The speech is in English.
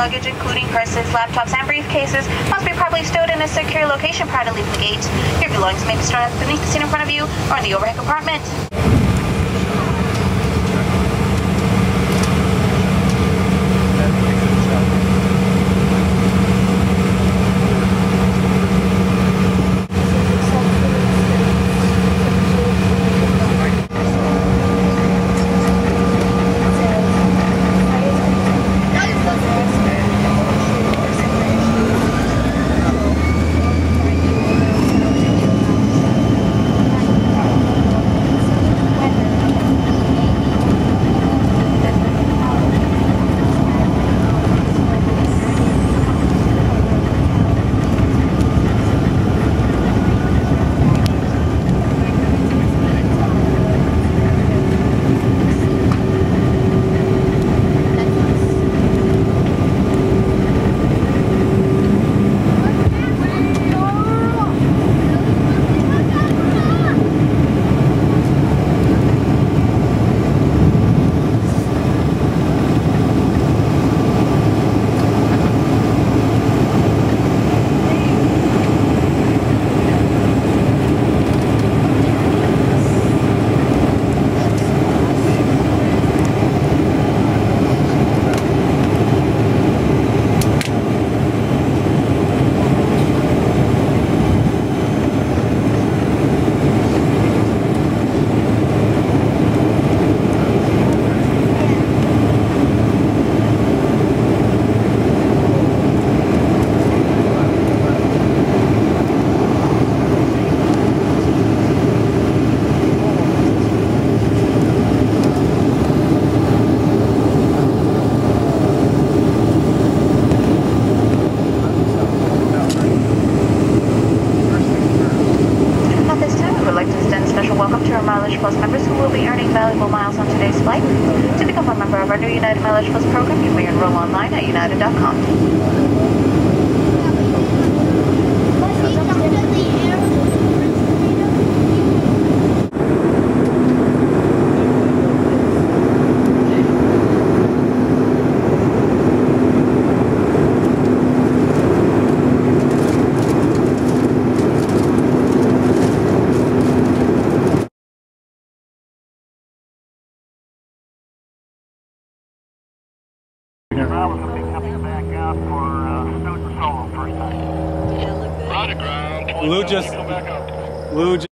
luggage, including purses, laptops, and briefcases, must be properly stowed in a secure location prior to leaving the gate. Your belongings may be stored beneath the seat in front of you or in the overhead compartment. Welcome to our Mileage Plus members who will be earning valuable miles on today's flight. To become a member of our new United Mileage Plus program, you may enroll online at united.com. I was going to be coming back up for student solo first time. Lou just